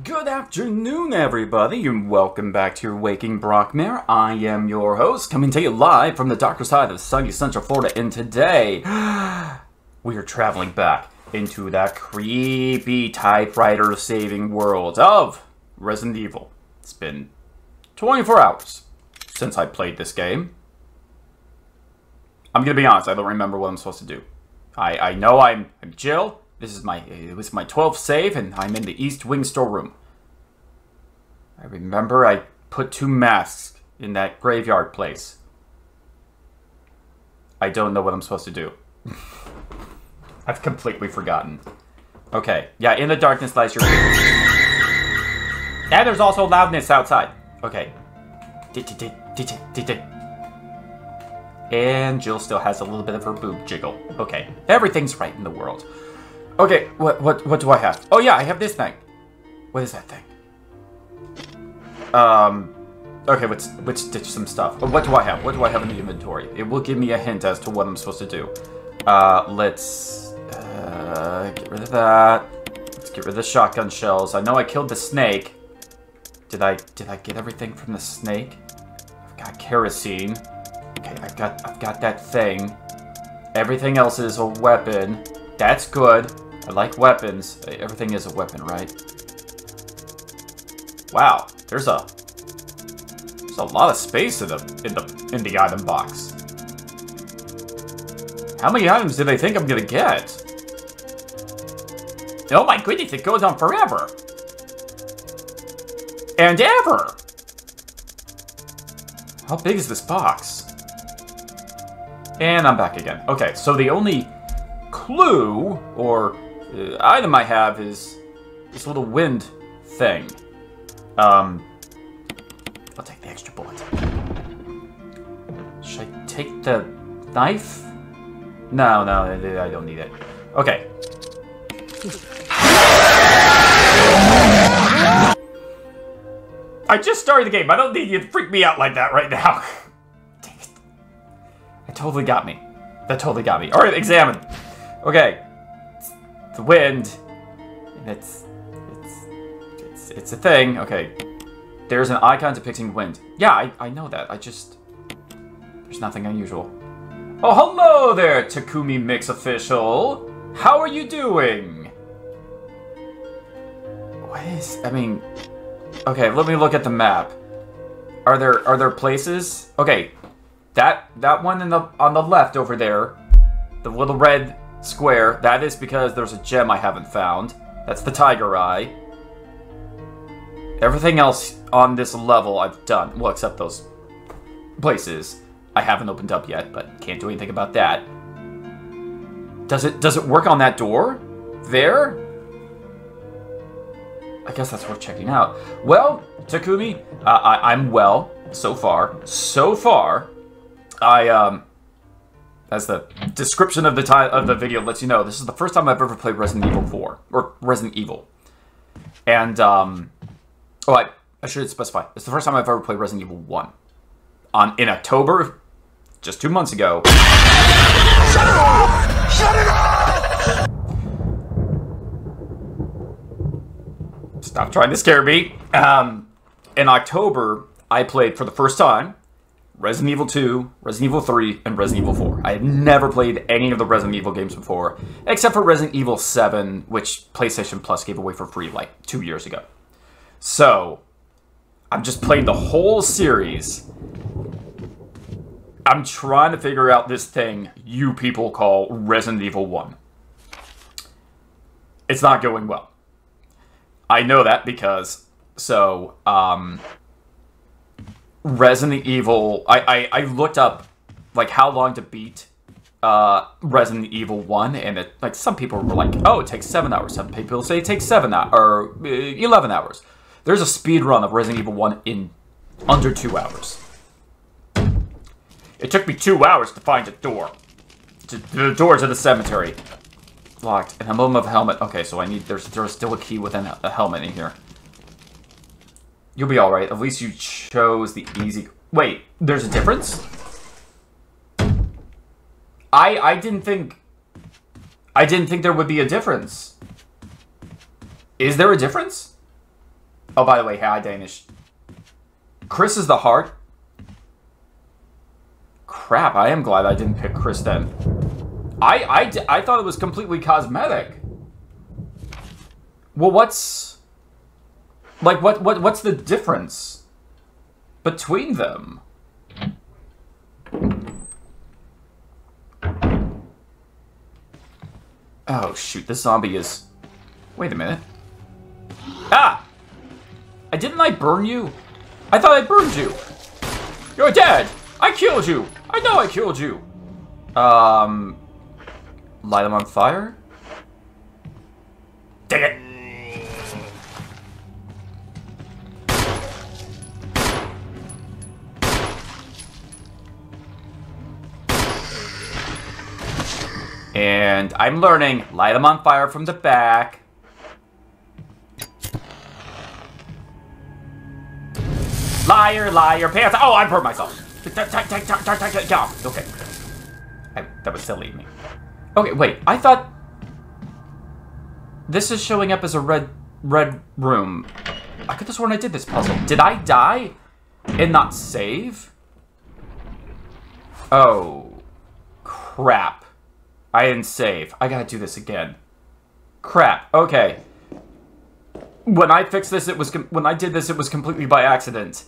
Good afternoon, everybody, and welcome back to your Waking Brockmare. I am your host, coming to you live from the darker side of sunny Central Florida, and today, we are traveling back into that creepy typewriter-saving world of Resident Evil. It's been 24 hours since I played this game. I'm gonna be honest, I don't remember what I'm supposed to do. I know I'm Jill. It was my 12th save, and I'm in the East Wing storeroom. I remember I put 2 masks in that graveyard place. I don't know what I'm supposed to do. I've completely forgotten. Okay, yeah, in the darkness lies your fear. And there's also loudness outside. Okay. And Jill still has a little bit of her boob jiggle. Okay, everything's right in the world. Okay, what do I have? Oh yeah, I have this thing. What is that thing? Okay, let's ditch some stuff. What do I have? What do I have in the inventory? It will give me a hint as to what I'm supposed to do. Let's get rid of that. Let's get rid of the shotgun shells. I know I killed the snake. Did I get everything from the snake? I've got kerosene. Okay, I've got that thing. Everything else is a weapon. That's good. I like weapons. Everything is a weapon, right? Wow, there's a lot of space in the item box. How many items do they think I'm gonna get? Oh my goodness, it goes on forever. And ever. How big is this box? And I'm back again. Okay, so the only clue or item I have is this little wind thing. I'll take the extra bullet. Should I take the knife? No, I don't need it. Okay. I just started the game. I don't need you to freak me out like that right now. Dang it. That totally got me. That totally got me. Alright, examine. Okay. It's the wind. And it's a thing. Okay. There's an icon depicting wind. Yeah, I know that. There's nothing unusual. Oh, hello there, Takumi Mix Official. How are you doing? Okay, let me look at the map. Are there places? Okay. That one on the left over there, the little red square, that is because there's a gem I haven't found. That's the tiger eye. Everything else on this level I've done. Well, except those places I haven't opened up yet, but can't do anything about that. Does it work on that door? There? I guess that's worth checking out. Well, Takumi, I'm well so far. So far, as the description of the video lets you know, this is the first time I've ever played Resident Evil 4 or Resident Evil, and I should specify. It's the first time I've ever played Resident Evil 1. In October, just 2 months ago. Shut it off! Shut it off! Stop trying to scare me. In October, I played for the first time Resident Evil 2, Resident Evil 3, and Resident Evil 4. I had never played any of the Resident Evil games before, except for Resident Evil 7, which PlayStation Plus gave away for free like 2 years ago. So, I'm just playing the whole series. I'm trying to figure out this thing you people call Resident Evil 1. It's not going well. I know that because, Resident Evil, I looked up, like, how long to beat Resident Evil 1, and some people were like, oh, it takes 7 hours. Some people say it takes 7 hours, or 11 hours. There's a speed run of Resident Evil 1 in under 2 hours. It took me 2 hours to find a door. The door to the cemetery. Locked. An emblem of a helmet. Okay, so there's still a key within a helmet in here. You'll be alright. At least you chose the easy... Wait, there's a difference? I didn't think there would be a difference. Is there a difference? Oh, by the way, hi, Danish. Chris is the heart. Crap, I am glad I didn't pick Chris then. I thought it was completely cosmetic. Well, what's... Like, what's the difference between them? Oh, shoot, this zombie is... Wait a minute. Ah! Didn't I burn you? I thought I burned you. You're dead! I killed you! I know I killed you! Light them on fire? Dang it! And I'm learning, light them on fire from the back. Liar, liar, pants. Oh, I burned myself. Okay. That was silly of me. Okay, wait. I thought this is showing up as a red room. I could have sworn I did this puzzle. Did I die and not save? Oh, crap. I didn't save. I gotta do this again. Crap. Okay. When I fixed this, when I did this, it was completely by accident.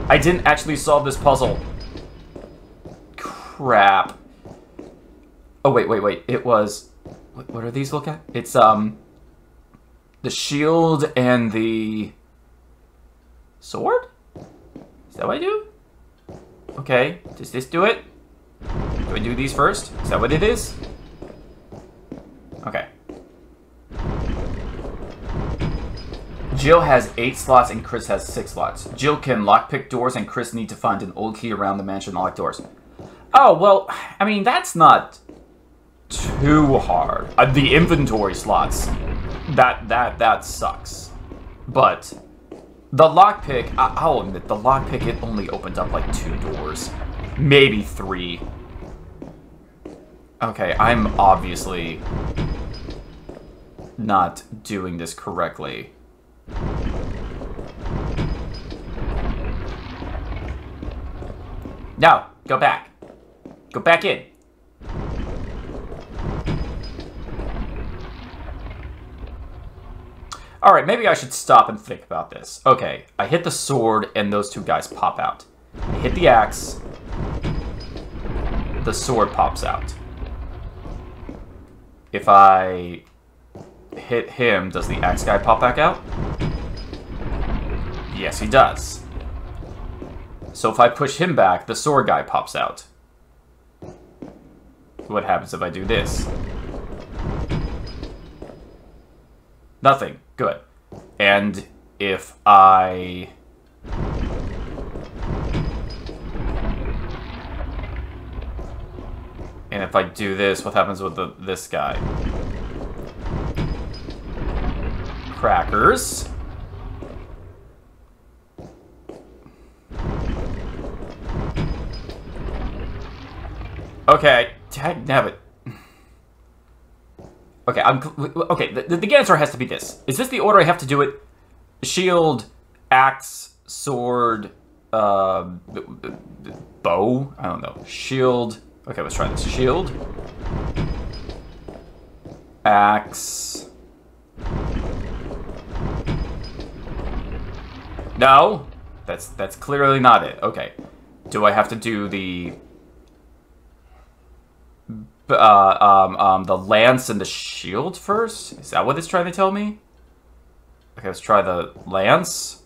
I didn't actually solve this puzzle. Crap. Oh, wait. It was... What are these look at? It's, the shield and the... sword? Is that what I do? Okay. Does this do it? Do I do these first? Is that what it is? Okay. Jill has 8 slots and Chris has 6 slots. Jill can lockpick doors and Chris need to find an old key around the mansion to lock doors. Oh, well, I mean, that's not too hard. The inventory slots, that sucks. But the lockpick, I'll admit, the lockpick, it only opened up like 2 doors. Maybe 3. Okay, I'm obviously not doing this correctly. No, go back. Go back in. Alright, maybe I should stop and think about this. Okay, I hit the sword and those 2 guys pop out. I hit the axe. The sword pops out. If I hit him, does the axe guy pop back out? Yes, he does. So if I push him back, the sword guy pops out. What happens if I do this? Nothing. Good. And if I... And if I do this, what happens with this guy? Crackers. Okay, dagnabbit. Okay, okay. The answer has to be this. Is this the order I have to do it? Shield, axe, sword, bow. I don't know. Shield. Okay, let's try this. Shield, axe. No, that's clearly not it. Okay, do I have to do the lance and the shield first? Is that what it's trying to tell me? Okay, let's try the lance.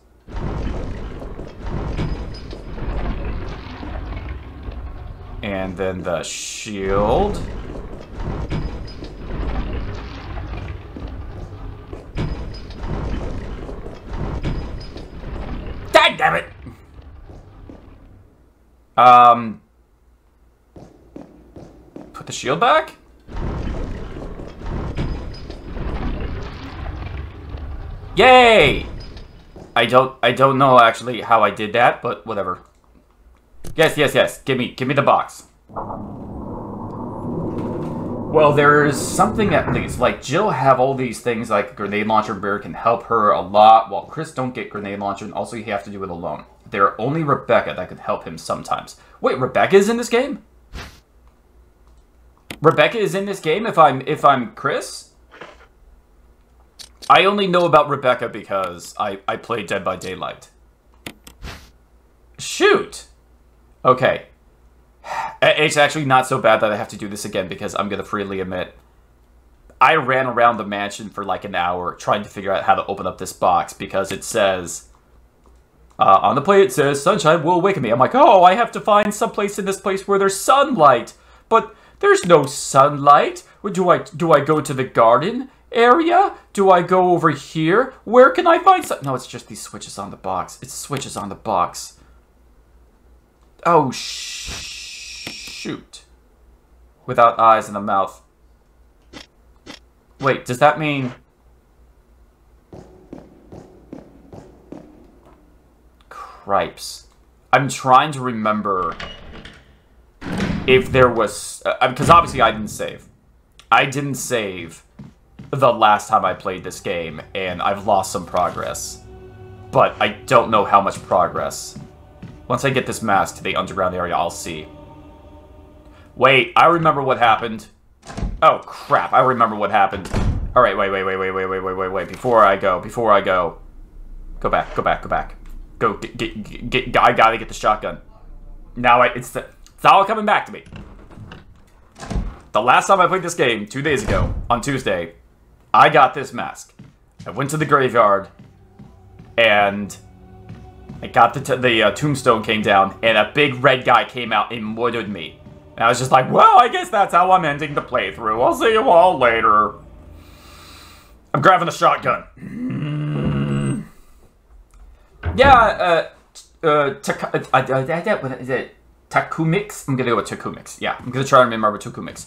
And then the shield. Damn it! Put the shield back? Yay! I don't know actually how I did that, but whatever. Yes. Give me the box. Well, there's something at least. Like, Jill have all these things like grenade launcher bear can help her a lot, while Chris don't get grenade launcher, and also you have to do it alone. There are only Rebecca that could help him sometimes. Wait, Rebecca is in this game? Rebecca is in this game if I'm Chris? I only know about Rebecca because I played Dead by Daylight. Shoot! Okay. It's actually not so bad that I have to do this again because I'm going to freely admit I ran around the mansion for like an hour trying to figure out how to open up this box because it says, on the plate it says, sunshine will awaken me. I'm like, oh, I have to find someplace in this place where there's sunlight. But there's no sunlight. Do I go to the garden area? Do I go over here? Where can I find some? No, it's just these switches on the box. It's switches on the box. Oh, shoot. Without eyes and a mouth. Wait, does that mean... Cripes. I'm trying to remember if there was... because obviously I didn't save. I didn't save the last time I played this game, and I've lost some progress. But I don't know how much progress. Once I get this mask to the underground area, I'll see. Wait, I remember what happened. Oh, crap, I remember what happened. Alright, wait. Before I go. Go back. Go, get, I gotta get the shotgun. Now it's all coming back to me. The last time I played this game, 2 days ago, on Tuesday, I got this mask. I went to the graveyard, and I got the tombstone came down, and a big red guy came out and murdered me. And I was just like, well, I guess that's how I'm ending the playthrough. I'll see you all later. I'm grabbing the shotgun. Yeah, what is it? Takumix? I'm gonna go with Takumix. Yeah, I'm gonna try and remember Takumix.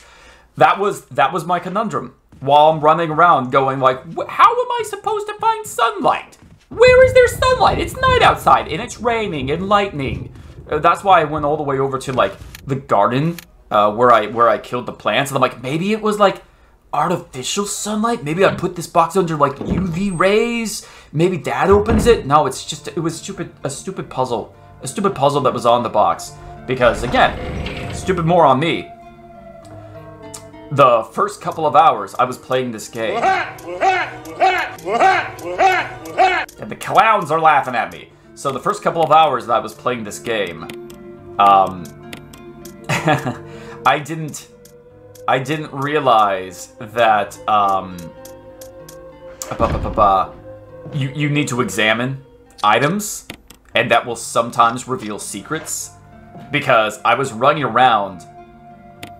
That was my conundrum. While I'm running around going like, how am I supposed to find sunlight? Where is there sunlight? It's night outside, and it's raining and lightning. That's why I went all the way over to, like, the garden, where I killed the plants. And I'm like, maybe it was, like, artificial sunlight? Maybe I put this box under, like, UV rays? Maybe that opens it? No, it was a stupid puzzle. A stupid puzzle that was on the box. Because, again, stupid more on me. The first couple of hours I was playing this game. And the clowns are laughing at me. So the first couple of hours that I was playing this game, I didn't realize that you need to examine items, and that will sometimes reveal secrets. Because I was running around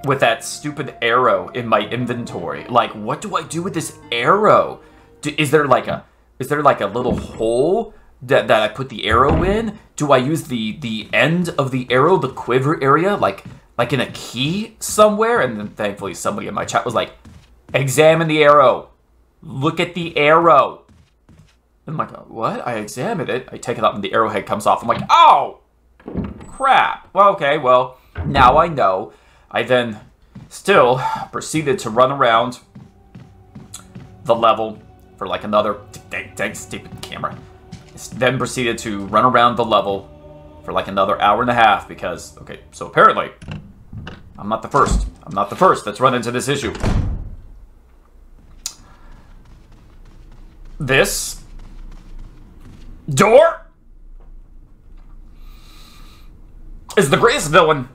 with that stupid arrow in my inventory. Like, what do I do with this arrow? Is there like a little hole that I put the arrow in? Do I use the end of the arrow, the quiver area, like in a key somewhere? And then thankfully somebody in my chat was like, examine the arrow. Look at the arrow. I'm like, what? I examined it. I take it up and the arrowhead comes off. I'm like, oh, crap. Well, okay, well, now I know. I then still proceeded to run around the level for like another... Dang, stupid camera. Then proceeded to run around the level for like another hour and a half because, okay, so apparently I'm not the first. I'm not the first that's run into this issue. This door is the greatest villain,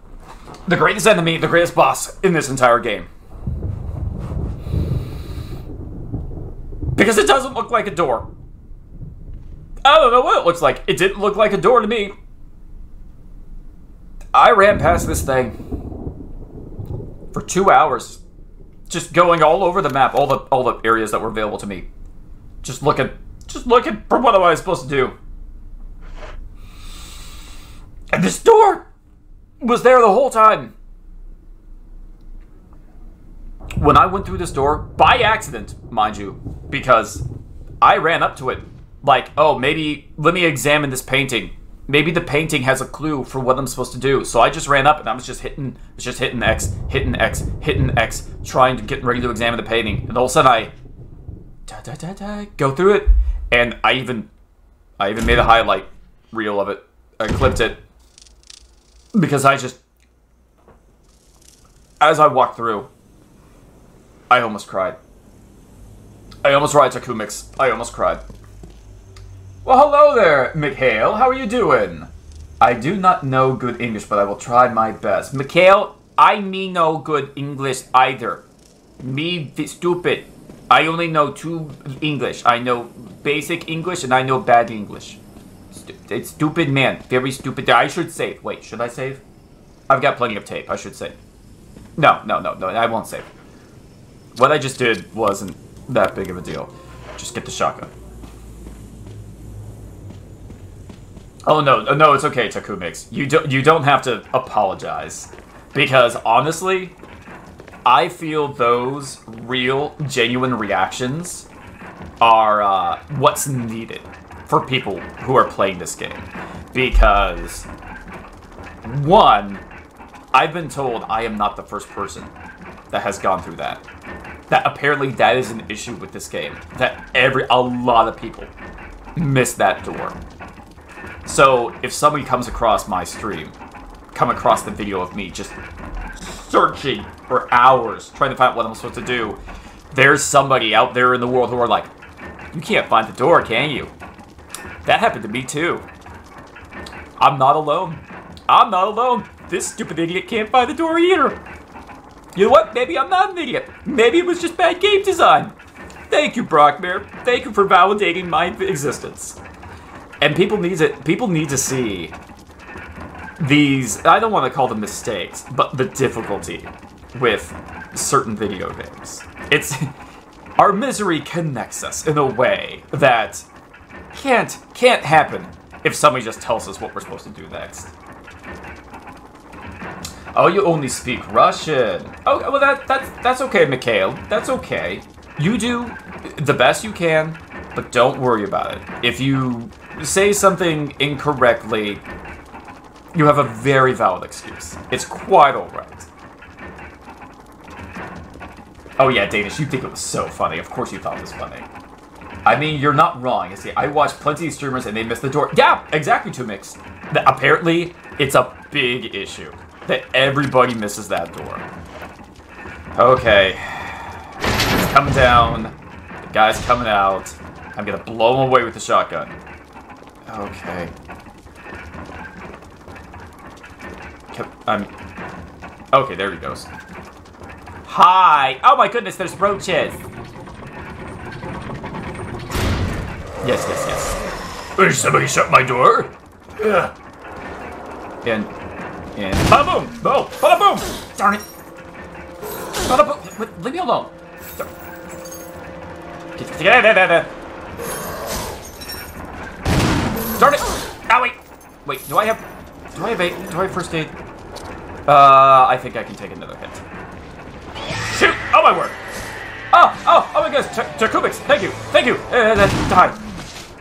the greatest enemy, the greatest boss in this entire game. Because it doesn't look like a door. I don't know what it looks like. It didn't look like a door to me. I ran past this thing for 2 hours. Just going all over the map, all the areas that were available to me. Just looking for what I was supposed to do. And this door was there the whole time. When I went through this door, by accident, mind you, because I ran up to it like, oh, maybe let me examine this painting Maybe the painting has a clue for what I'm supposed to do. So I just ran up and I was just hitting X, hitting X, hitting X, trying to get ready to examine the painting. And all of a sudden I go through it, and I even made a highlight reel of it. I clipped it because as I walked through, I almost cried. I almost cried, Takumix. I almost cried. Well, hello there, Mikhail. How are you doing? I do not know good English, but I will try my best. Mikhail, I mean no good English either. Me stupid. I only know 2 English. I know basic English and I know bad English. It's stupid man. Very stupid. I should save. Wait, should I save? I've got plenty of tape. I should save. No. I won't save. What I just did wasn't that big of a deal. Just get the shotgun. Oh no, it's okay, Takumix. You don't have to apologize, because honestly, I feel those real, genuine reactions are what's needed for people who are playing this game. Because, 1, I've been told I am not the first person that has gone through that. That apparently that is an issue with this game. That a lot of people miss that door. So, if somebody comes across my stream, come across the video of me just searching for hours, trying to find out what I'm supposed to do, there's somebody out there in the world who are like, you can't find the door, can you? That happened to me too. I'm not alone. I'm not alone. This stupid idiot can't find the door either. You know what? Maybe I'm not an idiot. Maybe it was just bad game design. Thank you, Brockmare. Thank you for validating my existence. And people need to see these, I don't want to call them mistakes, but the difficulty with certain video games. Our misery connects us in a way that can't happen if somebody just tells us what we're supposed to do next. Oh, you only speak Russian. Oh, well that's okay, Mikhail. That's okay. You do the best you can, but don't worry about it. If you say something incorrectly, you have a very valid excuse. It's quite alright. Oh yeah, Danish, you think it was so funny. Of course you thought it was funny. I mean, you're not wrong. You see, I watched plenty of streamers and they missed the door. Yeah, exactly, Tumix. Apparently, it's a big issue that everybody misses that door. Okay. It's coming down. The guy's coming out. I'm gonna blow him away with the shotgun. Okay. Okay, there he goes. Hi! Oh my goodness, there's roaches! Yes. Will somebody shut my door? Yeah. And bada boom! No! Bada boom! Darn it! Bada boom! Leave me alone! Darn it! Owie! Wait, do I have first aid? I think I can take another hit. Shoot! Oh my word! Oh my goodness! Takubix, thank you! Die!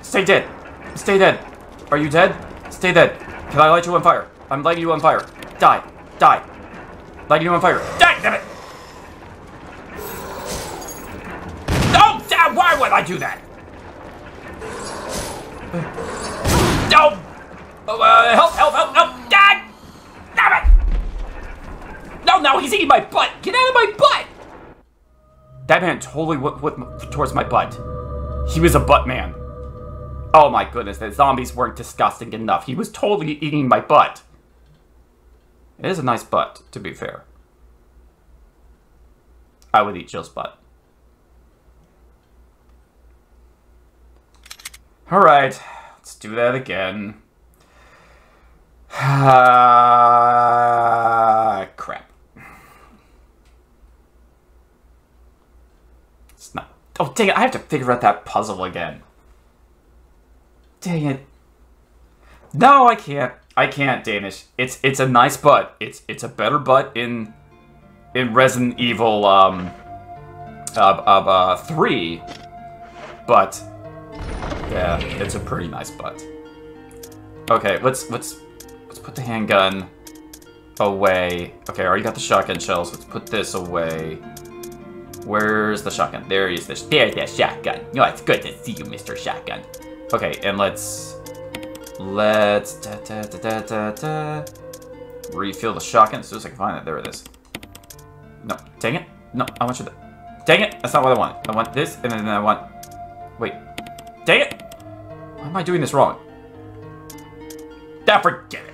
Stay dead! Stay dead! Are you dead? Stay dead! Can I light you on fire? I'm lighting you on fire. Die! Lighting you on fire. Die! Damn it! Oh! Damn! Why would I do that? No! Help! Die! Damn it! No, he's eating my butt! Get out of my butt! That man totally went towards my butt. He was a butt man. Oh my goodness, the zombies weren't disgusting enough. He was totally eating my butt. It is a nice butt, to be fair. I would eat Jill's butt. Alright, let's do that again. Crap. It's not... Oh, dang it, I have to figure out that puzzle again. Dang it. No, I can't. I can't, Danish. It's a nice butt. It's a better butt in Resident Evil 3. But yeah, it's a pretty nice butt. Okay, let's put the handgun away. Okay, I already got the shotgun shells. Let's put this away. Where's the shotgun? There is the... There's the shotgun. No, it's good to see you, Mr. Shotgun. Okay, and let's... refill the shotgun as soon as I can find it. There it is. No, dang it. No, I want you to... Dang it! That's not what I want. I want this, and then I want... Wait. Dang it! Why am I doing this wrong? Ah, forget it.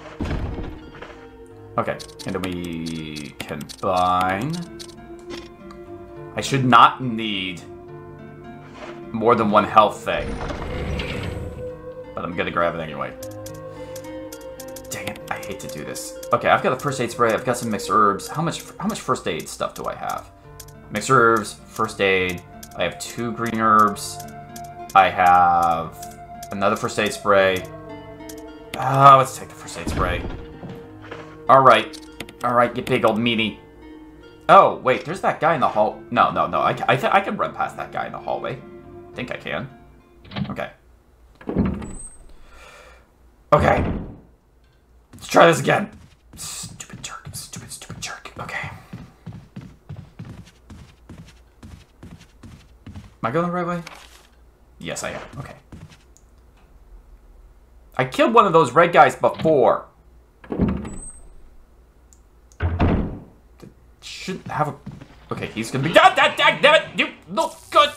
Okay, and then we combine. I should not need more than one health thing. But I'm gonna grab it anyway. Dang it, I hate to do this. Okay, I've got a first aid spray, I've got some mixed herbs. How much first aid stuff do I have? Mixed herbs, first aid. I have 2 green herbs. I have another first aid spray. Let's take the first aid spray. Alright, you big old meanie. Oh, wait, there's that guy in the hall. No, I can run past that guy in the hallway. I think I can. Okay. Okay. Let's try this again. Stupid jerk, stupid jerk. Okay. Am I going the right way? Yes, I am. Okay. I killed one of those red guys before. Shouldn't have a... Okay, he's gonna be... God, damn it! You look good!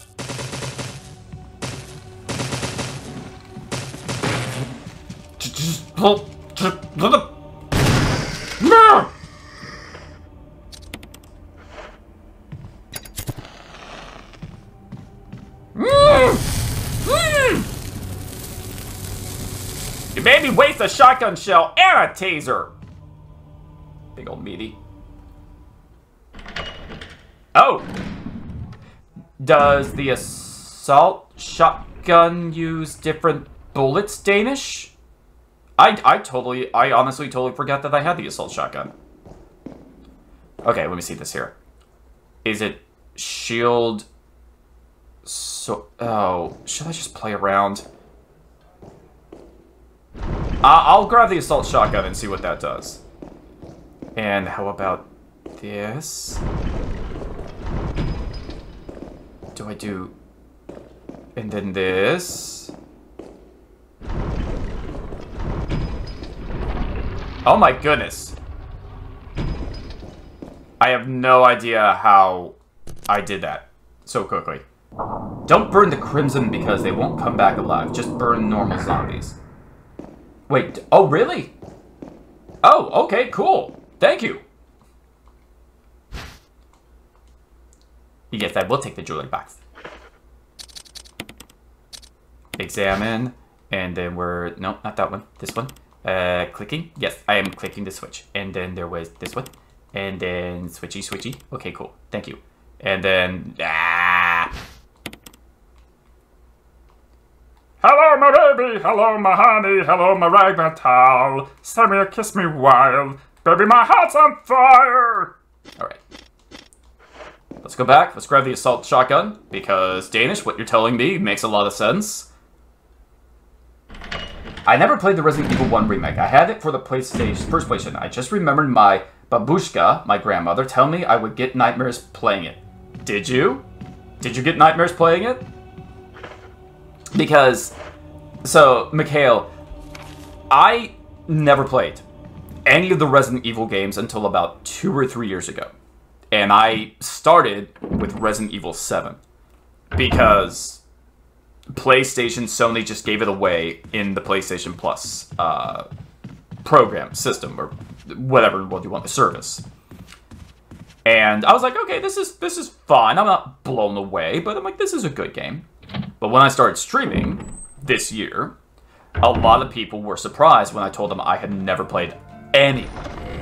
No! You made me waste a shotgun shell and a taser! Big old meaty. Oh! Does the assault shotgun use different bullets, Danish? I honestly totally forgot that I had the assault shotgun. Okay, let me see this here. Is it shield... So... Oh, should I just play around? I'll grab the assault shotgun and see what that does. And how about this? Do I do... And then this... Oh my goodness. I have no idea how I did that so quickly. Don't burn the crimson because they won't come back alive. Just burn normal zombies. Wait, oh really? Oh, okay, cool. Thank you. Yes, I will take the jewelry box. Examine, and then we're... No, not that one. This one. Clicking. Yes, I am clicking the switch. And then there was this one. And then switchy. Okay, cool. Thank you. And then... Hello, my baby. Hello, my honey. Hello, my ragnatal. Send me a kiss me wild. Baby, my heart's on fire. All right. Let's go back. Let's grab the assault shotgun. Because, Danish, what you're telling me makes a lot of sense. I never played the Resident Evil 1 remake. I had it for the PlayStation, first PlayStation. I just remembered my babushka, my grandmother, tell me I would get nightmares playing it. Did you? Did you get nightmares playing it? Because, so, Mikhail, I never played any of the Resident Evil games until about 2 or 3 years ago. And I started with Resident Evil 7. Because PlayStation, Sony just gave it away in the PlayStation Plus program, system, or whatever what you want, the service. And I was like, okay, this is fine. I'm not blown away, but I'm like, this is a good game. But when I started streaming this year, a lot of people were surprised when I told them I had never played any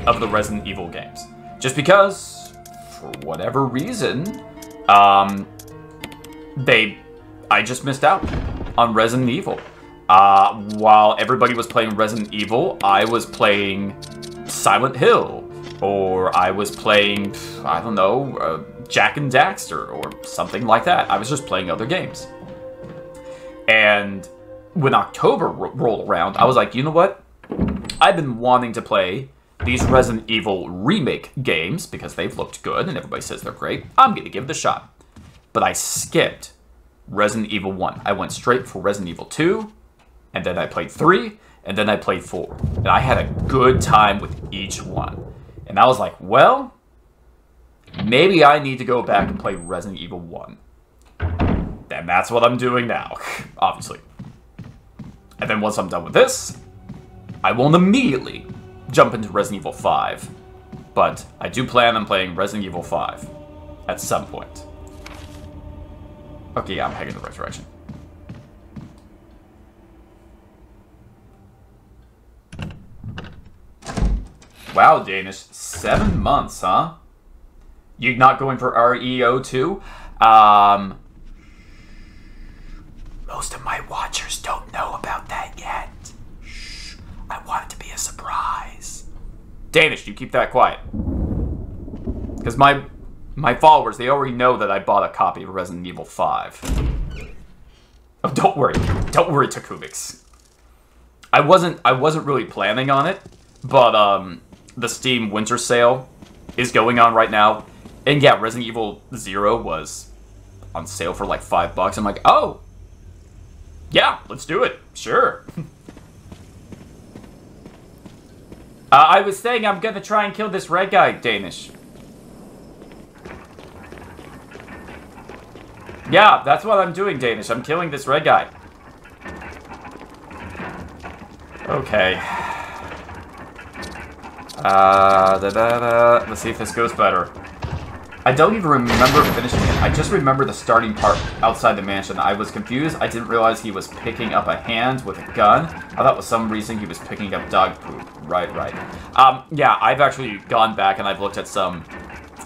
of the Resident Evil games. Just because, for whatever reason, I just missed out on Resident Evil. While everybody was playing Resident Evil, I was playing Silent Hill. Or I was playing, I don't know, Jak and Daxter or something like that. I was just playing other games. And when October rolled around, I was like, you know what? I've been wanting to play these Resident Evil remake games because they've looked good and everybody says they're great. I'm going to give it a shot. But I skipped Resident Evil 1. I went straight for Resident Evil 2, and then I played 3, and then I played 4. And I had a good time with each one. And I was like, well, maybe I need to go back and play Resident Evil 1. And that's what I'm doing now, obviously. And then once I'm done with this, I won't immediately jump into Resident Evil 5. But I do plan on playing Resident Evil 5 at some point. Okay, yeah, I'm heading in the right direction. Wow, Danish. 7 months, huh? You not going for REO too? Most of my watchers don't know about that yet. Shh. I want it to be a surprise. Danish, you keep that quiet. Because my followers, they already know that I bought a copy of Resident Evil 5. Oh, don't worry. Don't worry, Takubix. I wasn't really planning on it, but the Steam Winter Sale is going on right now. And yeah, Resident Evil 0 was on sale for like $5. I'm like, oh, yeah, let's do it. Sure. I was saying I'm gonna try and kill this red guy, Danish. Yeah, that's what I'm doing, Danish. I'm killing this red guy. Okay. Let's see if this goes better. I don't even remember finishing it. I just remember the starting part outside the mansion. I was confused. I didn't realize he was picking up a hand with a gun. I thought for some reason he was picking up dog poop. Right. Yeah, I've actually gone back and I've looked at some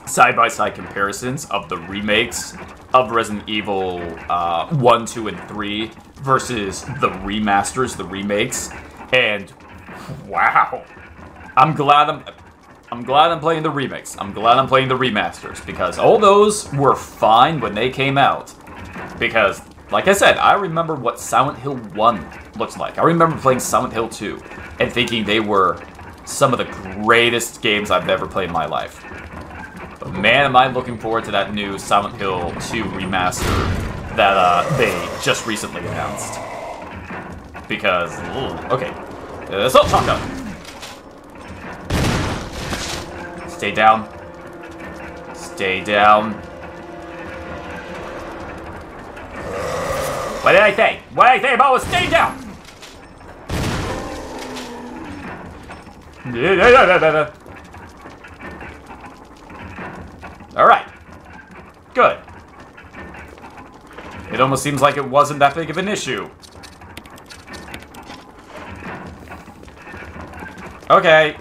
side-by-side comparisons of the remakes of Resident Evil 1, 2, and 3 versus the remasters, the remakes. And wow. I'm glad I'm playing the remakes. I'm glad I'm playing the remasters, because all those were fine when they came out. Because, like I said, I remember what Silent Hill 1 looks like. I remember playing Silent Hill 2 and thinking they were some of the greatest games I've ever played in my life. But man, am I looking forward to that new Silent Hill 2 remaster that they just recently announced. Because, okay, assault shotgun. Stay down. Stay down. What did I say? What did I say about stay down? Alright. Good. It almost seems like it wasn't that big of an issue. Okay,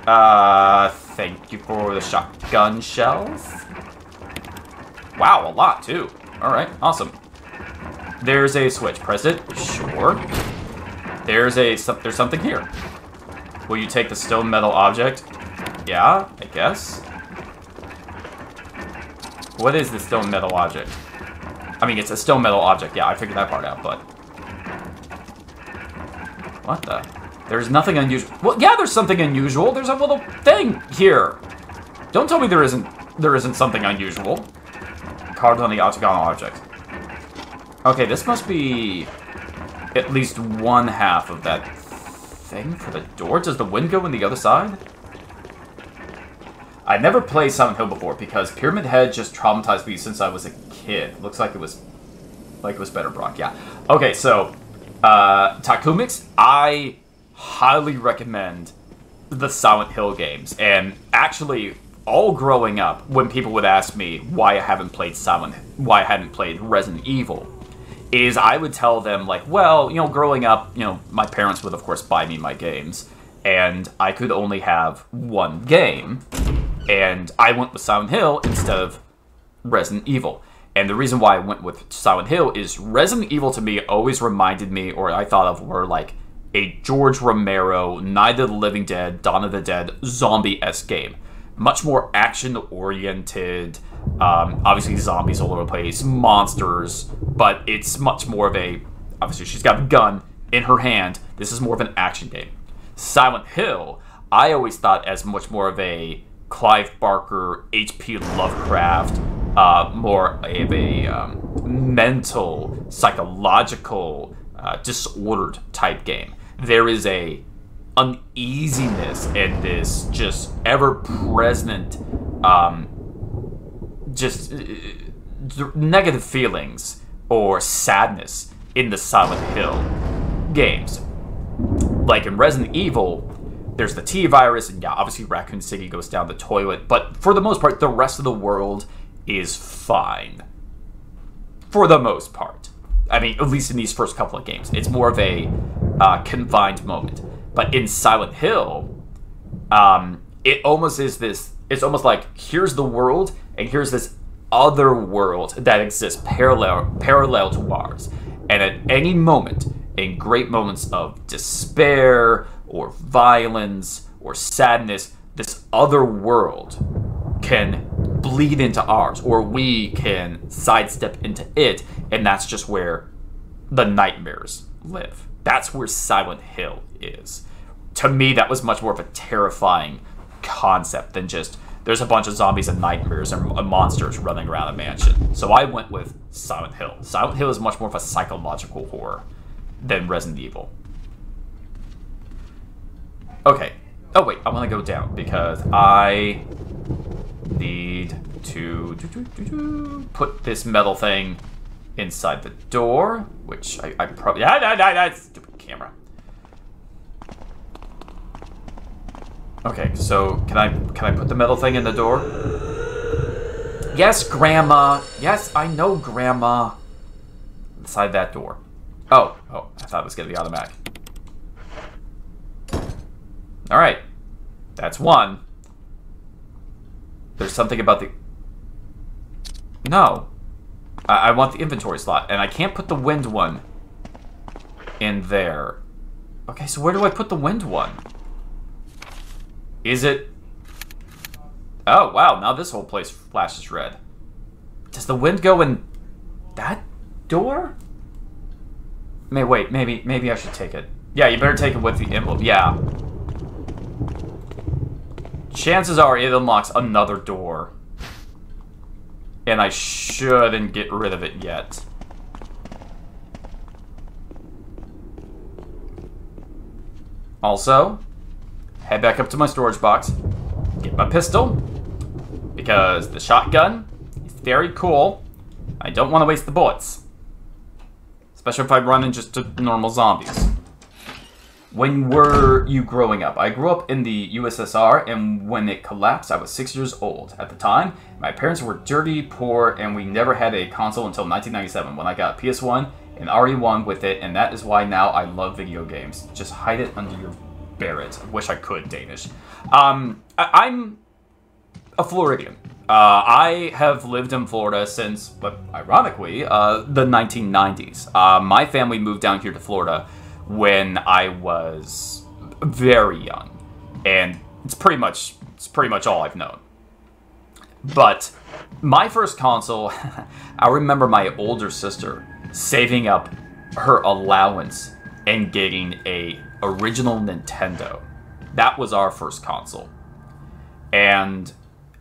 thank you for the shotgun shells. Wow, a lot, too. Alright, awesome. There's a switch. Press it. Sure. There's something here. Will you take the stone metal object? Yeah, I guess. What is the stone metal object? I mean, it's a stone metal object. Yeah, I figured that part out, but... What the... There's nothing unusual. Well, yeah, there's something unusual. There's a little thing here. Don't tell me there isn't something unusual. Carved on the octagonal object. Okay, this must be at least one half of that thing for the door. Does the wind go in the other side? I never played Silent Hill before because Pyramid Head just traumatized me since I was a kid. Looks like it was better, Brock. Yeah. Okay, so Takumix, I highly recommend the Silent Hill games. And actually, all growing up, when people would ask me why I hadn't played Resident Evil, is I would tell them, like, well, you know, growing up, you know, my parents would, of course, buy me my games, and I could only have one game, and I went with Silent Hill instead of Resident Evil. And the reason why I went with Silent Hill is Resident Evil, to me, always reminded me, or I thought of, were, like, a George Romero, Night of the Living Dead, Dawn of the Dead, zombie-esque game. Much more action-oriented, obviously zombies all over the place, monsters, but it's much more of a, obviously she's got a gun, in her hand, this is more of an action game. Silent Hill, I always thought as much more of a Clive Barker, H.P. Lovecraft, more of a mental, psychological, disordered type game. There is a uneasiness and this just ever-present, negative feelings or sadness in the Silent Hill games. Like in Resident Evil, there's the T-virus, and yeah, obviously Raccoon City goes down the toilet, but for the most part, the rest of the world is fine. For the most part. I mean, at least in these first couple of games. It's more of a confined moment. But in Silent Hill, it almost is this, it's almost like, here's the world, and here's this other world that exists parallel to ours. And at any moment, in great moments of despair, or violence, or sadness, this other world can bleed into ours, or we can sidestep into it, and that's just where the nightmares live. That's where Silent Hill is. To me, that was much more of a terrifying concept than just, there's a bunch of zombies and nightmares and monsters running around a mansion. So I went with Silent Hill. Silent Hill is much more of a psychological horror than Resident Evil. Okay. Oh, wait. I want to go down because I need to put this metal thing inside the door, which I probably... Stupid camera. Okay, so can I put the metal thing in the door? Yes, Grandma. Yes, I know, Grandma. Inside that door. Oh, I thought it was going to be automatic. Alright. That's one. There's something about the... No. I want the inventory slot, and I can't put the wind one in there. Okay, so where do I put the wind one? Is it... Oh, wow, now this whole place flashes red. Does the wind go in that door? Wait, maybe I should take it. Yeah, you better take it with the envelope. Yeah. Chances are it unlocks another door. And I shouldn't get rid of it yet. Also, head back up to my storage box, get my pistol, because the shotgun is very cool. I don't want to waste the bullets. Especially if I run into just normal zombies. When were you growing up? I grew up in the USSR, and when it collapsed, I was 6 years old. At the time, my parents were dirty, poor, and we never had a console until 1997, when I got a PS1 and RE1 with it, and that is why now I love video games. Just hide it under your Barrett. I wish I could Danish. I'm a Floridian. I have lived in Florida since, but ironically, the 1990s. My family moved down here to Florida when I was very young, and it's pretty much all I've known. But my first console, I remember my older sister saving up her allowance and getting a original Nintendo. That was our first console. And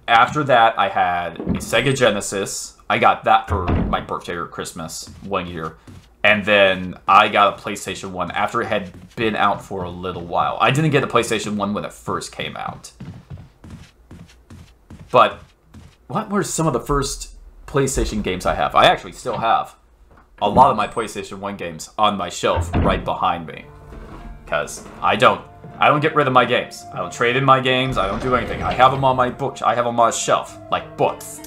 after that, I had a Sega Genesis. I got that for my birthday or Christmas one year. And then I got a PlayStation 1 after it had been out for a little while. I didn't get a PlayStation 1 when it first came out. But what were some of the first PlayStation games I have? I actually still have a lot of my PlayStation 1 games on my shelf right behind me. Because I don't get rid of my games. I don't trade in my games. I don't do anything. I have them on my book. I have them on a shelf, like books.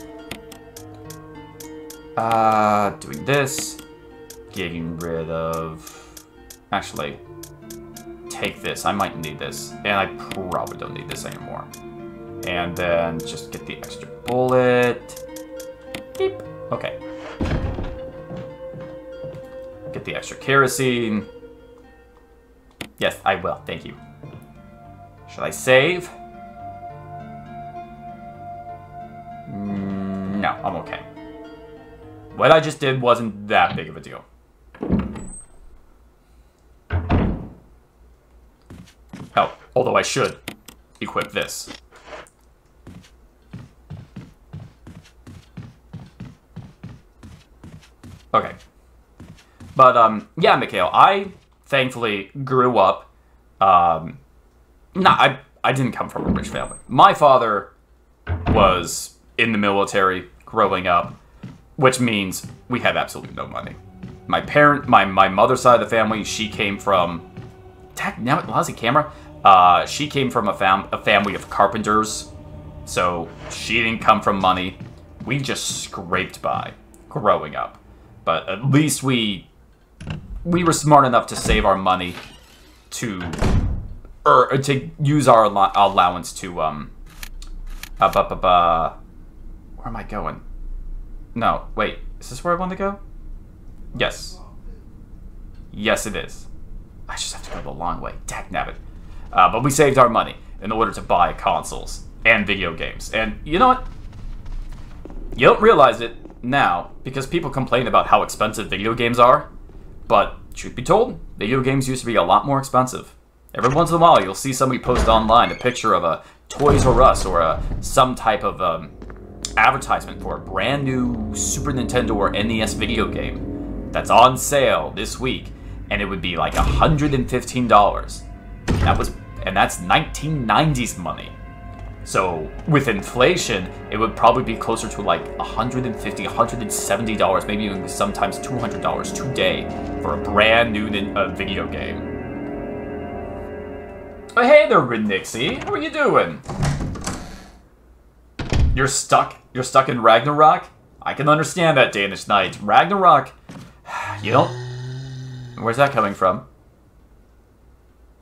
Doing this. Getting rid of... Actually, take this. I might need this. And I probably don't need this anymore. And then just get the extra bullet. Beep. Okay. Get the extra kerosene. Yes, I will. Thank you. Should I save? No, I'm okay. What I just did wasn't that big of a deal. Oh, although I should equip this. Okay. But, yeah, Mikhail, I thankfully grew up, I didn't come from a rich family. My father was in the military growing up, which means we had absolutely no money. My mother's side of the family, she came from, now how's the camera? She came from a family of carpenters, so she didn't come from money. We just scraped by growing up. But at least we were smart enough to save our money to use our allowance to, where am I going? No, wait, is this where I want to go? Yes. Yes, it is. I just have to go the long way. Dagnabbit. But we saved our money in order to buy consoles and video games. And you know what? You don't realize it now because people complain about how expensive video games are. But truth be told, video games used to be a lot more expensive. Every once in a while, you'll see somebody post online a picture of a Toys R Us or some type of advertisement for a brand new Super Nintendo or NES video game that's on sale this week, and it would be like $115. And that's 1990s money. So with inflation, it would probably be closer to like $150, $170, maybe even sometimes $200 today for a brand new video game. Oh, hey there, Nixie. How are you doing? You're stuck? You're stuck in Ragnarok? I can understand that, Danish Knight. Ragnarok, you don't... Where's that coming from?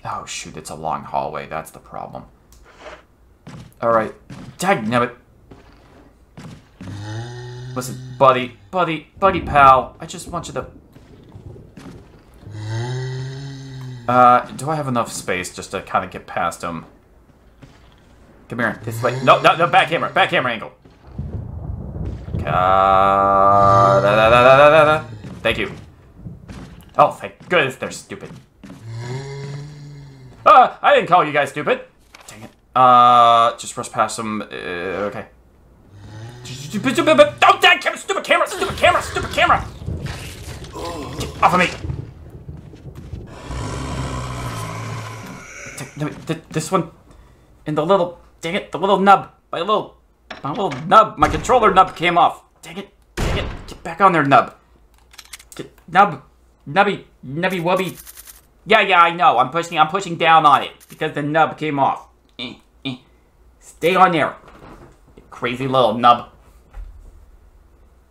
Oh, shoot, it's a long hallway. That's the problem. Alright. Dagnabbit. Listen, buddy, pal. I just want you to... do I have enough space just to kind of get past him? Come here, this way. No, back camera angle. Thank you. Oh, thank goodness they're stupid. I didn't call you guys stupid. Dang it. Just rush past them. Okay. Don't dang camera, stupid camera. Get off of me. This one, in the little, dang it, the little nub, my little nub, my controller nub came off. Dang it, get back on there, nub. Get, nubby wubby. Yeah, I know, I'm pushing down on it, because the nub came off. Stay on there, you crazy little nub.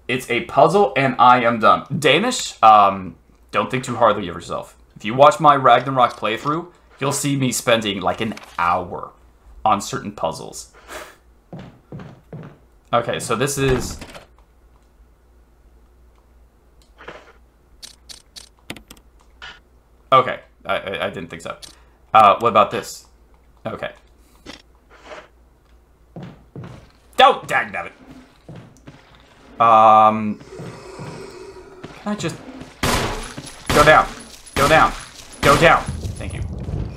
It's a puzzle, and I am done. Danish, don't think too hardly of yourself. If you watch my Ragnarok playthrough, you'll see me spending like an hour on certain puzzles. Okay, so this is... Okay, I didn't think so. What about this? Okay. Don't dagnabbit. Can I just... Go down. Thank you.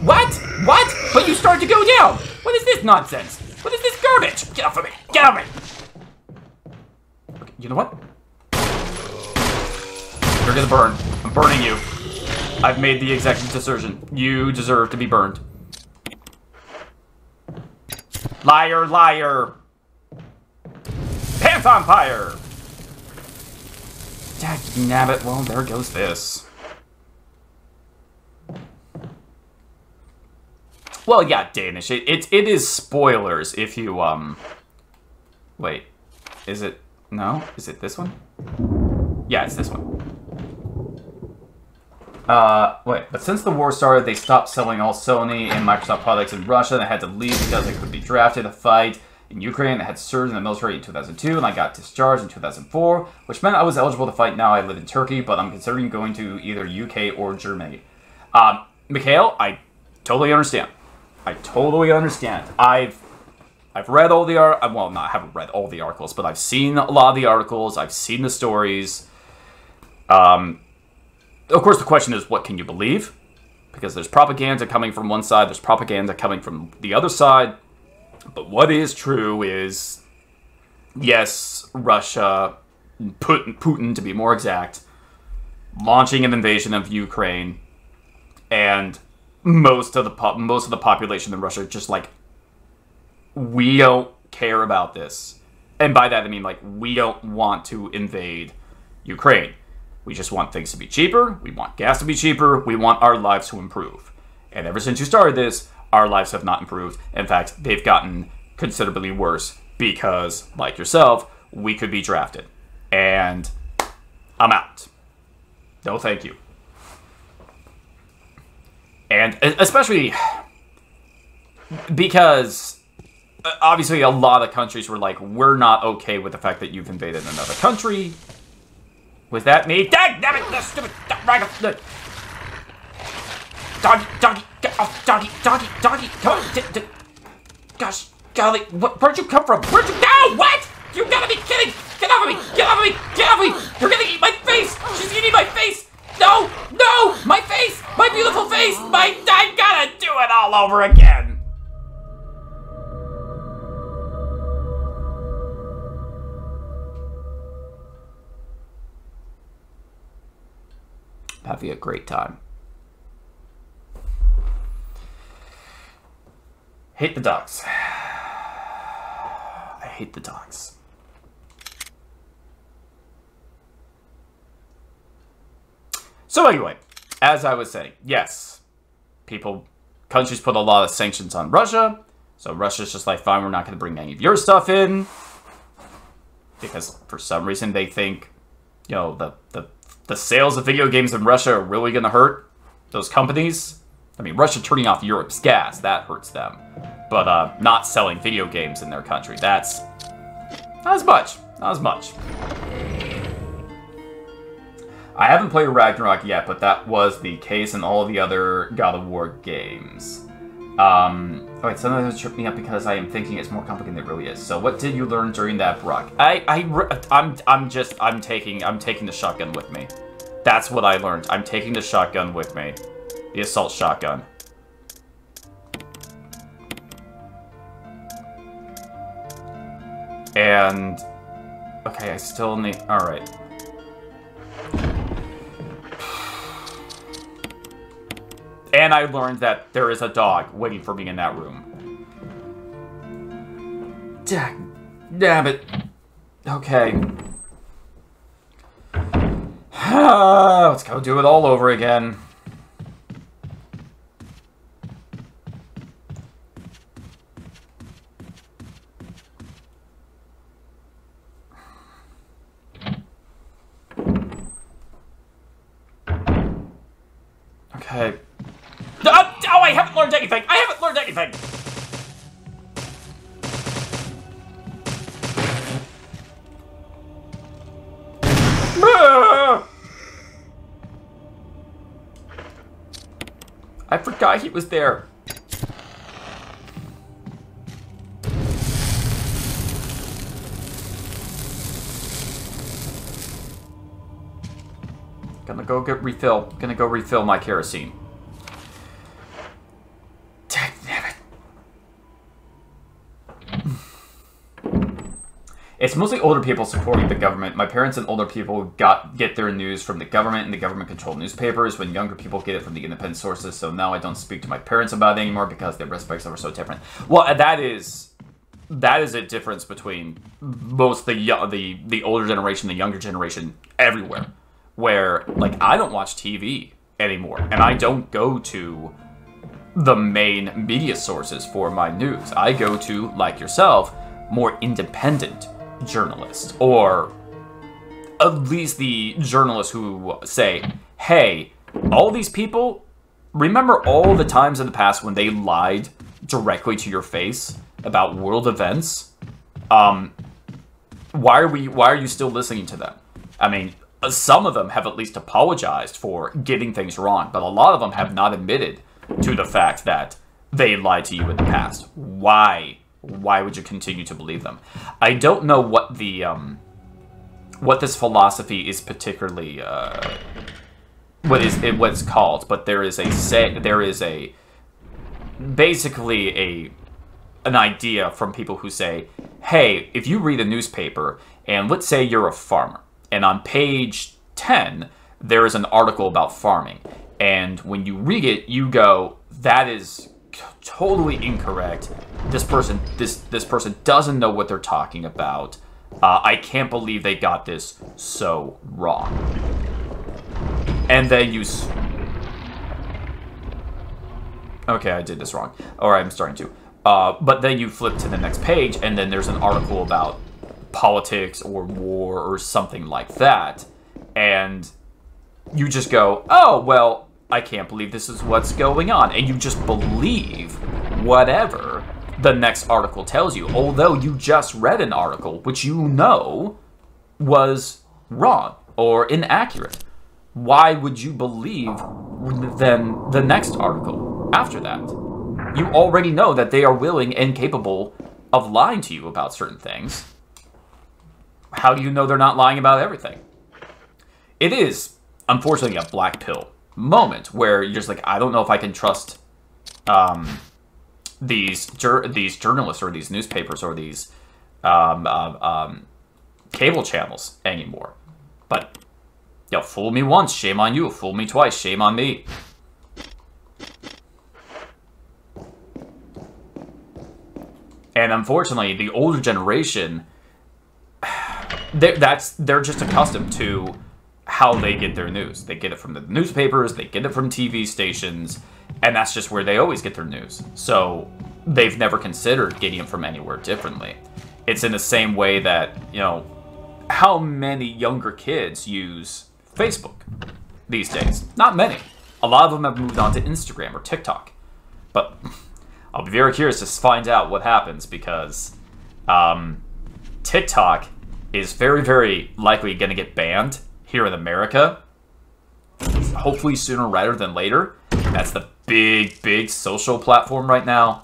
What? But you started to go down! What is this nonsense? What is this garbage? Get off of me! Okay, you know what? You're gonna burn. I'm burning you. I've made the executive decision. You deserve to be burned. Liar! Pants on fire! Dagnabbit, well, there goes this. Well, yeah, Danish. It is spoilers if you, Wait. Is it... No? Is it this one? Yeah, it's this one. Wait. But since the war started, they stopped selling all Sony and Microsoft products in Russia, and I had to leave because I could be drafted to fight in Ukraine. I had served in the military in 2002, and I got discharged in 2004, which meant I was eligible to fight. Now I live in Turkey, but I'm considering going to either UK or Germany. Mikhail, I totally understand. I've read all the well, no, I haven't read all the articles, but I've seen a lot of the articles. I've seen the stories. Of course, the question is, what can you believe? because there's propaganda coming from one side, there's propaganda coming from the other side. But what is true is, yes, Russia, Putin to be more exact, launching an invasion of Ukraine, and most of the population in Russia just like, we don't care about this. And by that I mean, like, we don't want to invade Ukraine. We just want things to be cheaper. We want gas to be cheaper. We want our lives to improve. And ever since you started this, our lives have not improved. In fact, they've gotten considerably worse because, like yourself, we could be drafted. And I'm out. No thank you. And especially because obviously a lot of countries were like, we're not okay with the fact that you've invaded another country. Was that me? Damn it, the stupid doggy, come on, gosh, golly, where'd you come from? Where'd you go? What? You gotta be kidding! Get off of me! Get off of me! Get off of me! You're gonna eat my face! She's eating my face! No! No! My face! My beautiful face! I gotta do it all over again! Having a great time. Hate the dogs. I hate the dogs. So anyway, as I was saying, yes, countries put a lot of sanctions on Russia, so Russia's just like, fine, we're not going to bring any of your stuff in, because for some reason they think, you know, the sales of video games in Russia are really going to hurt those companies. I mean, Russia turning off Europe's gas, that hurts them. But not selling video games in their country, that's not as much. Not as much. I haven't played Ragnarok yet, but that was the case in all the other God of War games. Alright, some of those trip me up because I am thinking it's more complicated than it really is. So what did you learn during that, Brock? I'm taking the shotgun with me. That's what I learned. I'm taking the shotgun with me. The assault shotgun. And okay, I still need, alright. And I learned that there is a dog waiting for me in that room. Damn it. Okay. Let's go do it all over again. Okay. Oh, I haven't learned anything! I haven't learned anything! I forgot he was there. Gonna go get refill. Gonna go refill my kerosene. Damn it. It's mostly older people supporting the government. My parents and older people get their news from the government and the government-controlled newspapers, when younger people get it from the independent sources. So now I don't speak to my parents about it anymore because their respects are so different. Well, that is a difference between most the older generation, the younger generation, everywhere. Where, like, I don't watch TV anymore, and I don't go to the main media sources for my news. I go to, like yourself, more independent journalists, or at least the journalists who say, hey, all these people, remember all the times in the past when they lied directly to your face about world events? Why are you still listening to them? I mean, some of them have at least apologized for getting things wrong, but a lot of them have not admitted to the fact that they lied to you in the past. Why? Why would you continue to believe them? I don't know what the what this philosophy is particularly what it's called, but there is basically an idea from people who say, hey, if you read a newspaper, and let's say you're a farmer, and on page 10, there is an article about farming, and when you read it, you go, that is totally incorrect. This person doesn't know what they're talking about. I can't believe they got this so wrong. And then you... Okay, I did this wrong. Or I'm starting to. But then you flip to the next page, and then there's an article about politics or war or something like that. And you just go, oh, well, I can't believe this is what's going on. And you just believe whatever the next article tells you. Although you just read an article which you know was wrong or inaccurate. Why would you believe then the next article after that? You already know that they are willing and capable of lying to you about certain things. How do you know they're not lying about everything? It is, unfortunately, a black pill moment where you're just like, I don't know if I can trust these journalists or these newspapers or these cable channels anymore. But, you know, fool me once, shame on you. Fool me twice, shame on me. And unfortunately, the older generation, they're just accustomed to how they get their news. They get it from the newspapers, they get it from TV stations, and that's just where they always get their news. So they've never considered getting it from anywhere differently. It's in the same way that, you know, how many younger kids use Facebook these days? Not many. A lot of them have moved on to Instagram or TikTok. But I'll be very curious to find out what happens because TikTok is very, very likely going to get banned here in America. Hopefully sooner rather than later. That's the big, big social platform right now.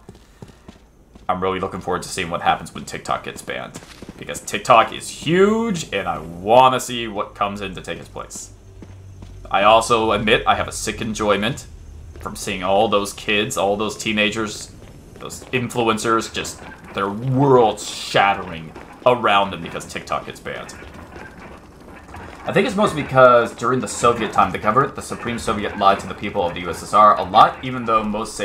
I'm really looking forward to seeing what happens when TikTok gets banned. Because TikTok is huge, and I want to see what comes in to take its place. I also admit I have a sick enjoyment from seeing all those kids, all those teenagers, those influencers, just their worlds shattering around them because TikTok gets banned. I think it's mostly because during the Soviet time, the government, the Supreme Soviet, lied to the people of the USSR a lot, even though most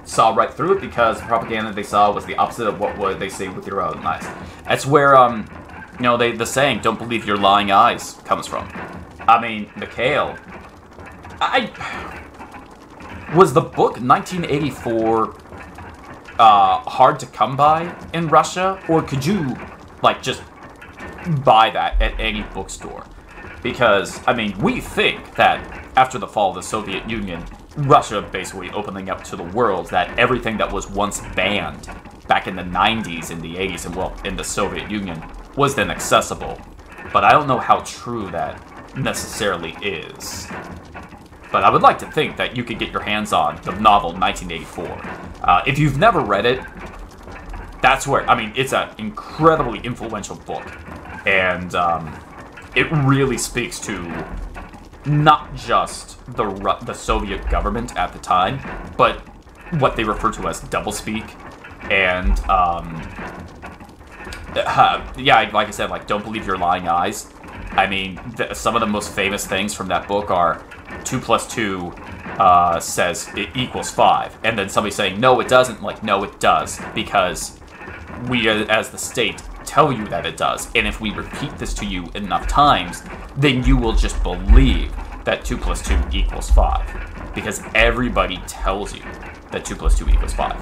saw right through it because the propaganda they saw was the opposite of what they see with your own eyes. That's where, you know, the saying, don't believe your lying eyes, comes from. I mean, Mikhail, was the book 1984 hard to come by in Russia? Or could you, like, just buy that at any bookstore? Because, I mean, we think that after the fall of the Soviet Union, Russia basically opening up to the world, that everything that was once banned back in the 90s, in the 80s, and well, in the Soviet Union, was then accessible. But I don't know how true that necessarily is. But I would like to think that you could get your hands on the novel 1984. If you've never read it, that's where, I mean, it's an incredibly influential book. And it really speaks to not just the Soviet government at the time, but what they refer to as doublespeak. And, yeah, like I said, like, don't believe your lying eyes. I mean, some of the most famous things from that book are 2 + 2 says it equals 5. And then somebody saying, no, it doesn't. Like, no, it does. Because we, as the state, tell you that it does. And if we repeat this to you enough times, then you will just believe that 2 + 2 equals 5. Because everybody tells you that 2 + 2 equals 5.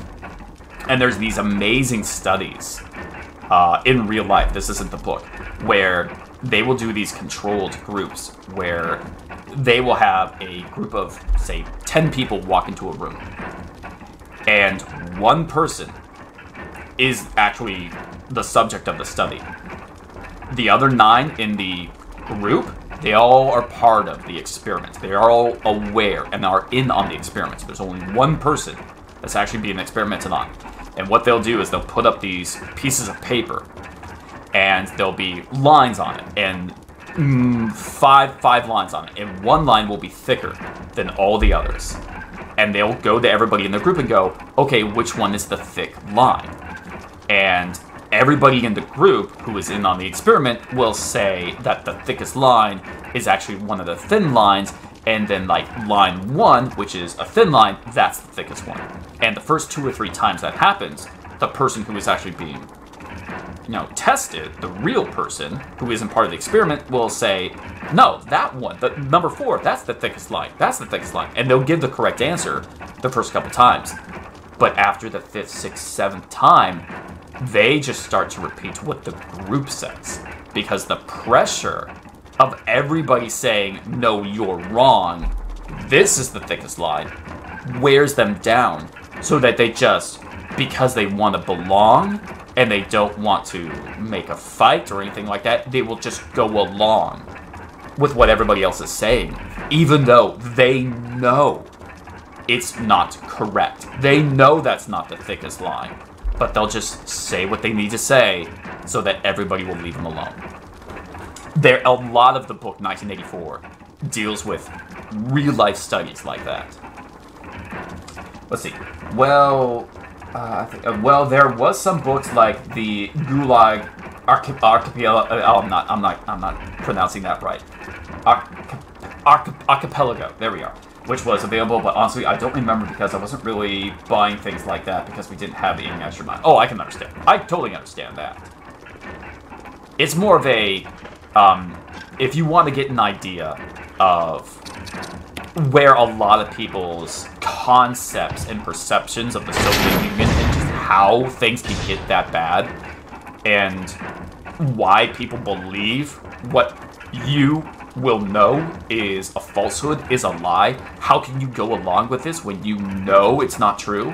And there's these amazing studies in real life, this isn't the book, where they will do these controlled groups where they will have a group of, say, 10 people walk into a room. And one person is actually the subject of the study. The other 9 in the group, they all are part of the experiment. They are all aware and are in on the experiment. So there's only one person that's actually being experimented on. And what they'll do is they'll put up these pieces of paper and there'll be lines on it. And five lines on it, and one line will be thicker than all the others. And they'll go to everybody in the group and go, okay, which one is the thick line? And everybody in the group who is in on the experiment will say that the thickest line is actually one of the thin lines, and then like line 1, which is a thin line, that's the thickest one. And the first 2 or 3 times that happens, the person who is actually being, tested, the real person who isn't part of the experiment, will say, no, that one, the number 4, that's the thickest line. That's the thickest line. And they'll give the correct answer the first couple times. But after the 5th, 6th, 7th time, they just start to repeat what the group says. Because the pressure of everybody saying, no, you're wrong, this is the thickest line, wears them down. So that they just, because they want to belong, and they don't want to make a fight or anything like that, they will just go along with what everybody else is saying, even though they know it's not correct. They know that's not the thickest line, but they'll just say what they need to say so that everybody will leave them alone. A lot of the book 1984 deals with real-life studies like that. Let's see. Well, there was some books like the Gulag Archipelago. I'm not pronouncing that right. Archipelago. There we are. Which was available, but honestly, I don't remember because I wasn't really buying things like that because we didn't have any extra money. Oh, I can understand. I totally understand that. It's more of a, if you want to get an idea of where a lot of people's concepts and perceptions of the Soviet Union and just how things can get that bad, and why people believe what you will know is a falsehood, is a lie. How can you go along with this when you know it's not true?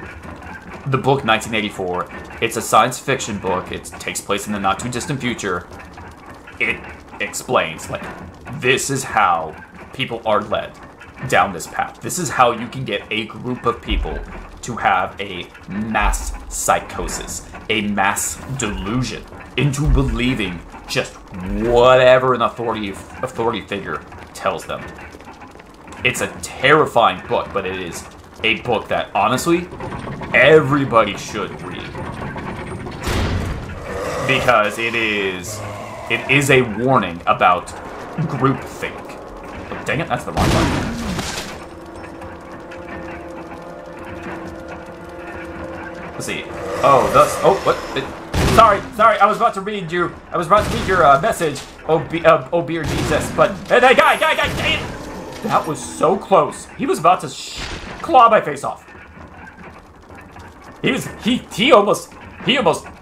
The book 1984, it's a science fiction book. It takes place in the not too distant future. It explains, like, this is how people are led down this path. This is how you can get a group of people to have a mass psychosis, a mass delusion into believing just whatever an authority figure tells them. It's a terrifying book, but it is a book that, honestly, everybody should read. Because it is a warning about groupthink. Oh, dang it, that's the wrong button. Let's see. Sorry, I was about to read your message, oh beer Jesus, but, hey, guy, dang it! That was so close. He was about to claw my face off. He almost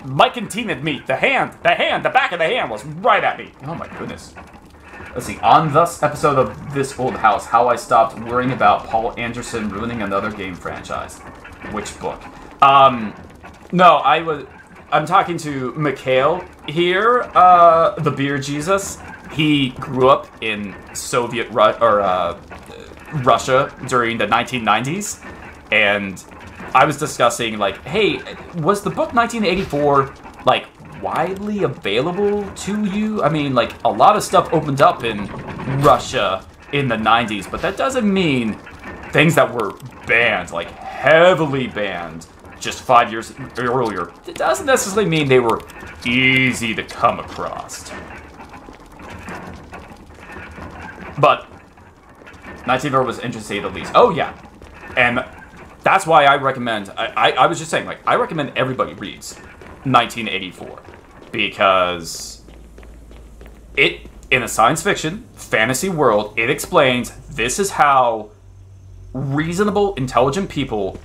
Mike and Tina-ed me. The back of the hand was right at me. Oh my goodness. Let's see. On this episode of This Old House, how I stopped worrying about Paul Anderson ruining another game franchise. Which book? No, I'm talking to Mikhail here, the beer Jesus. He grew up in Soviet Russia during the 1990s, and I was discussing, like, hey, was the book 1984, like, widely available to you? I mean, like, a lot of stuff opened up in Russia in the 90s, but that doesn't mean things that were banned, like, heavily banned, just 5 years earlier, it doesn't necessarily mean they were easy to come across. But 1984 was interesting at least. Oh yeah, and that's why I recommend. I was just saying, like, I recommend everybody reads 1984 because it, in a science fiction fantasy world, it explains this is how reasonable, intelligent people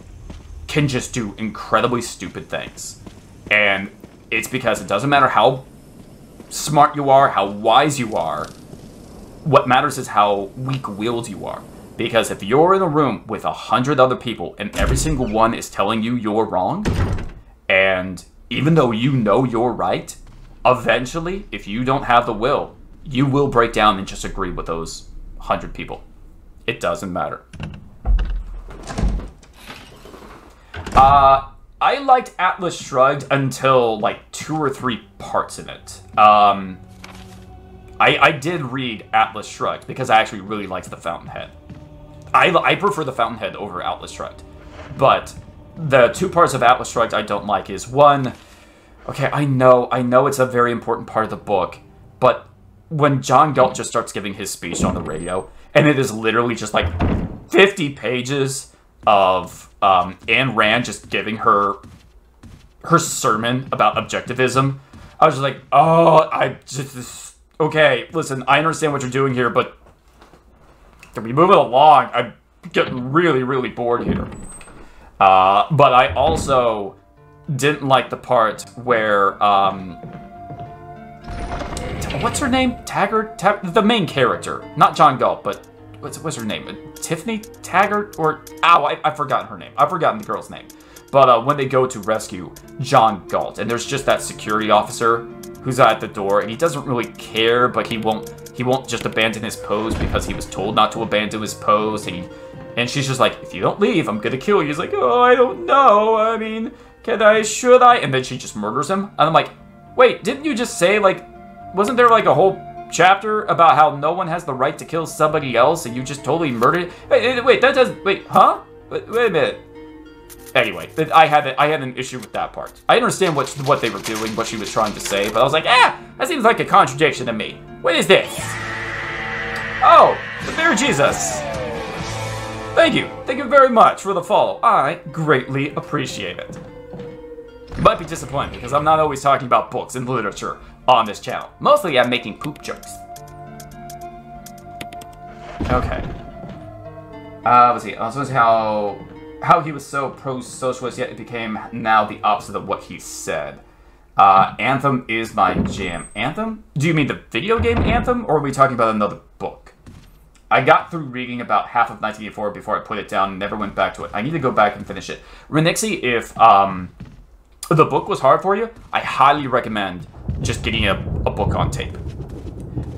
can just do incredibly stupid things. And it's because it doesn't matter how smart you are, how wise you are, what matters is how weak-willed you are. Because if you're in a room with 100 other people and every single one is telling you you're wrong, and even though you know you're right, eventually, if you don't have the will, you will break down and just agree with those 100 people. It doesn't matter. I liked Atlas Shrugged until, like, 2 or 3 parts in it. I did read Atlas Shrugged because I actually really liked the Fountainhead. I prefer the Fountainhead over Atlas Shrugged. But the two parts of Atlas Shrugged I don't like is, one, okay, I know it's a very important part of the book, but when John Galt just starts giving his speech on the radio, and it is literally just like 50 pages of Ayn Rand just giving her sermon about objectivism, I was just like, oh, okay, listen, I understand what you're doing here, but can we move it along? I'm getting really, really bored here. But I also didn't like the part where, what's her name? Taggart? The main character. Not John Galt, but what's her name? Tiffany Taggart? Or, I've forgotten her name. I've forgotten the girl's name. But when they go to rescue John Galt, and there's just that security officer who's at the door, and he doesn't really care, but he won't just abandon his pose because he was told not to abandon his pose, and she's just like, if you don't leave, I'm gonna kill you. He's like, oh, I don't know, I mean, should I? And then she just murders him, and I'm like, wait, didn't you just say, like, wasn't there, like, a whole chapter about how no one has the right to kill somebody else, and you just totally murdered it? Wait, that doesn't, wait, huh? Wait a minute. Anyway, I had an issue with that part. I understand what they were doing, what she was trying to say, but I was like, that seems like a contradiction to me. What is this? Oh, the Bear Jesus. Thank you very much for the follow. I greatly appreciate it. You might be disappointed because I'm not always talking about books and literature on this channel. Mostly I'm making poop jokes. Okay. Let's see. I was going to say how he was so pro-socialist, yet it became now the opposite of what he said. Anthem is my jam. Anthem? Do you mean the video game Anthem, or are we talking about another book? I got through reading about half of 1984 before I put it down and never went back to it. I need to go back and finish it. Renixie, if the book was hard for you, I highly recommend just getting a book on tape.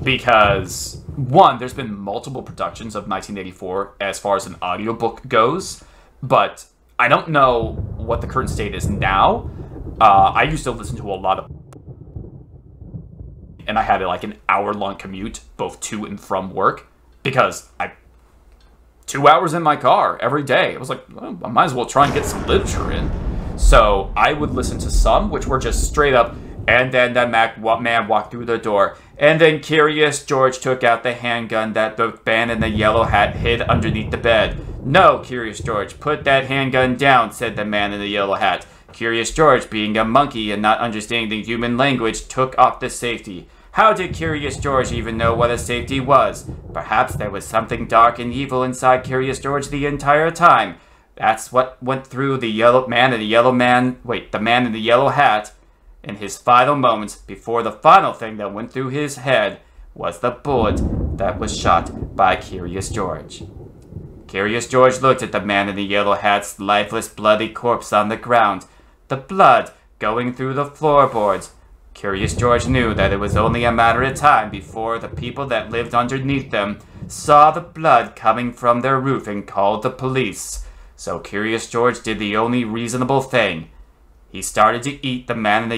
Because, one, there's been multiple productions of 1984 as far as an audiobook goes, but I don't know what the current state is now. I used to listen to a lot of... And I had like an hour-long commute, both to and from work, because 2 hours in my car every day. I was like, well, I might as well try and get some literature in. So I would listen to some, which were just straight up, and then the man walked through the door. And then Curious George took out the handgun that the man in the yellow hat hid underneath the bed. No, Curious George, put that handgun down, said the man in the yellow hat. Curious George, being a monkey and not understanding human language, took off the safety. How did Curious George even know what a safety was? Perhaps there was something dark and evil inside Curious George the entire time. That's what went through the man in the yellow hat in his final moments before the final thing that went through his head was the bullet that was shot by Curious George. Curious George looked at the man in the yellow hat's lifeless, bloody corpse on the ground, the blood going through the floorboards. Curious George knew that it was only a matter of time before the people that lived underneath them saw the blood coming from their roof and called the police. So Curious George did the only reasonable thing. He started to eat the man in the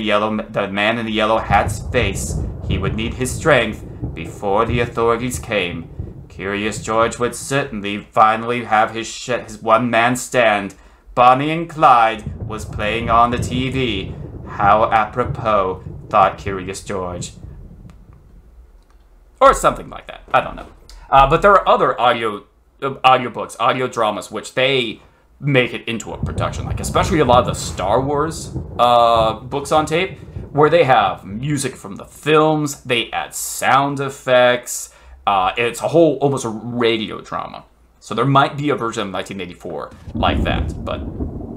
yellow hat's face. He would need his strength before the authorities came. Curious George would certainly finally have his one-man stand. Bonnie and Clyde was playing on the TV. How apropos, thought Curious George. Or something like that. I don't know. But there are other audiobooks, audio dramas, which they make it into a production. Like, especially a lot of the Star Wars books on tape, where they have music from the films, they add sound effects. It's a whole, almost a radio drama. So there might be a version of 1984 like that. But,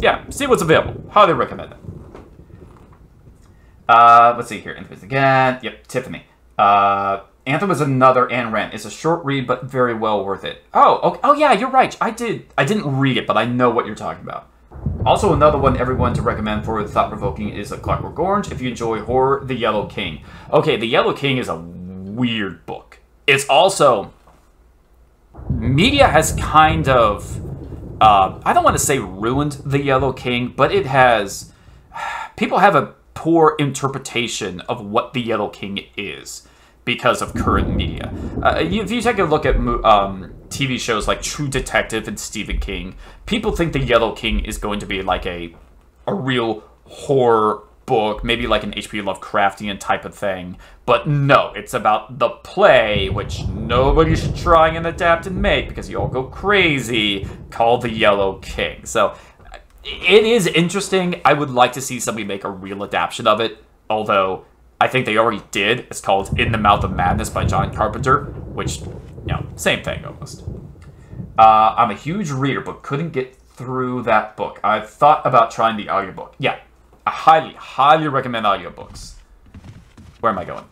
yeah, see what's available. Highly recommend it. Let's see here. Infamous again. Yep, Tiffany. Anthem is another Ayn Rand. It's a short read, but very well worth it. Oh, okay. Oh yeah, you're right. I didn't read it, but I know what you're talking about. Also, another one everyone to recommend for thought-provoking is A Clockwork Orange. If you enjoy horror, The Yellow King. Okay, The Yellow King is a weird book. It's also... media has kind of... I don't want to say ruined The Yellow King, but it has... people have a poor interpretation of what The Yellow King is. because of current media. If you take a look at TV shows like True Detective and Stephen King, people think The Yellow King is going to be like a real horror book, maybe like an H.P. Lovecraftian type of thing. But no, it's about the play, which nobody should try and adapt and make because you all go crazy, called The Yellow King. So it is interesting. I would like to see somebody make a real adaptation of it, although I think they already did. It's called In the Mouth of Madness by John Carpenter, which, same thing almost. I'm a huge reader, but couldn't get through that book. I've thought about trying the audiobook. Yeah, I highly, highly recommend audiobooks. Where am I going?